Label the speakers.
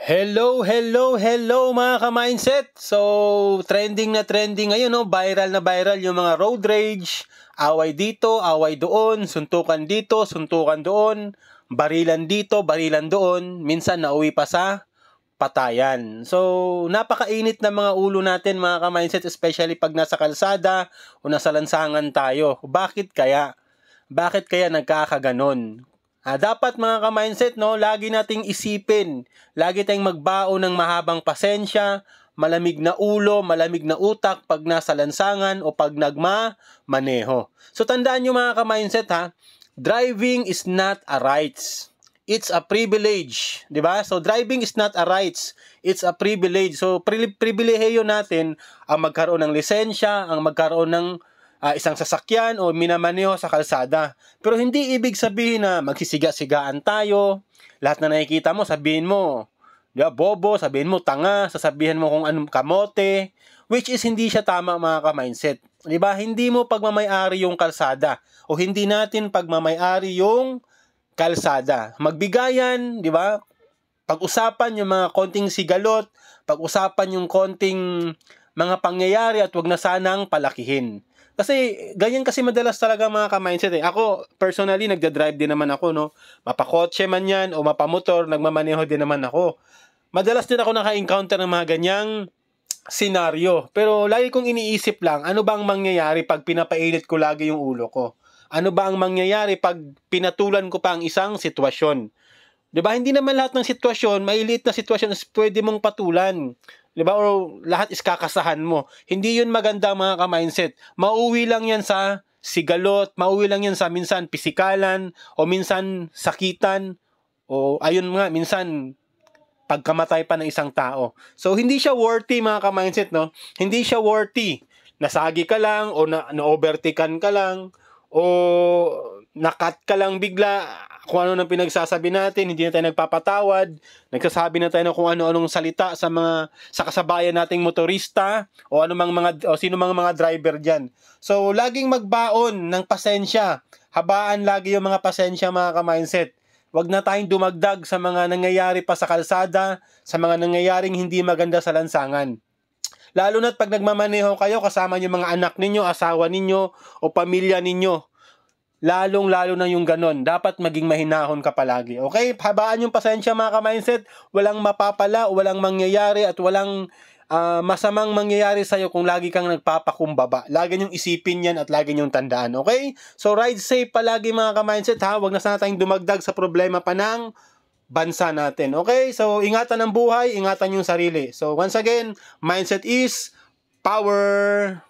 Speaker 1: Hello, hello, hello mga ka-mindset! So, trending na trending ngayon, no? Viral na viral yung mga road rage, away dito, away doon, suntukan dito, suntukan doon, barilan dito, barilan doon, minsan nauwi pa sa patayan. So, napakainit na mga ulo natin mga ka-mindset, especially pag nasa kalsada o nasa lansangan tayo. Bakit kaya? Bakit kaya nagkakaganon? Dapat mga ka-mindset, no, lagi nating isipin, lagi tayong magbao ng mahabang pasensya, malamig na ulo, malamig na utak pag nasa lansangan o pag nagmamaneho. So tandaan nyo mga ka-mindset driving is not a rights. It's a privilege, di ba? So driving is not a rights, it's a privilege. So pribilehiyo natin ang magkaroon ng lisensya, ang magkaroon ng isang sasakyan o minamaneho sa kalsada. Pero hindi ibig sabihin na magsisiga-sigaan tayo. Lahat na nakikita mo, sabihin mo, di ba, bobo, sabihin mo, tanga, sasabihin mo kung anong kamote, which is hindi siya tama mga ka-mindset. Di ba? Hindi mo pagmamay-ari yung kalsada o hindi natin pagmamay-ari yung kalsada. Magbigayan, di ba? Pag-usapan yung mga konting sigalot, pag-usapan yung konting mga pangyayari at wag na sanang palakihin. Kasi ganyan kasi madalas talaga mga ka-mindset eh. Ako personally nagda-drive din naman ako, no. Mapakotse man 'yan o mapamotor, nagmamaneho din naman ako. Madalas din ako naka-encounter ng mga ganyang senaryo. Pero lagi kong iniisip lang, ano bang mangyayari pag pinapailit ko lagi yung ulo ko? Ano ba ang mangyayari pag pinatulan ko pa ang isang sitwasyon? 'Di ba? Hindi naman lahat ng sitwasyon, mailit na sitwasyon is pwede mong patulan. 'Di ba? O lahat is kakasahan mo. Hindi 'yun maganda mga ka-mindset. Mauwi lang 'yan sa sigalot, mauwi lang 'yan sa minsan pisikalan o minsan sakitan o ayun nga minsan pagkamatay pa ng isang tao. So hindi siya worthy mga ka-mindset, no? Hindi siya worthy. Nasagi ka lang o na-overtaken ka lang o nakat ka lang bigla, kung ano nang pinagsasabi natin, hindi na tayo nagpapatawad, nagsasabi na tayo ng kung ano-anong salita sa kasabayan nating motorista o sino mga driver diyan. So laging magbaon ng pasensya. Habaan lagi yung mga pasensya mga ka-mindset. Huwag na tayong dumagdag sa mga nangyayari pa sa kalsada, sa mga nangyayaring hindi maganda sa lansangan. Lalo na't pag nagmamaneho kayo kasama yung mga anak ninyo, asawa ninyo o pamilya ninyo. Lalong-lalo na yung ganon. Dapat maging mahinahon ka palagi. Okay? Habaan yung pasensya mga ka-mindset. Walang mapapala, walang mangyayari at walang masamang mangyayari sa'yo kung lagi kang nagpapakumbaba. Lagi niyong isipin yan at lagi niyong tandaan. Okay? So ride safe palagi mga ka-mindset ha. Huwag na sana tayong dumagdag sa problema pa ng bansa natin. Okay? So ingatan ang buhay, ingatan yung sarili. So once again, mindset is power!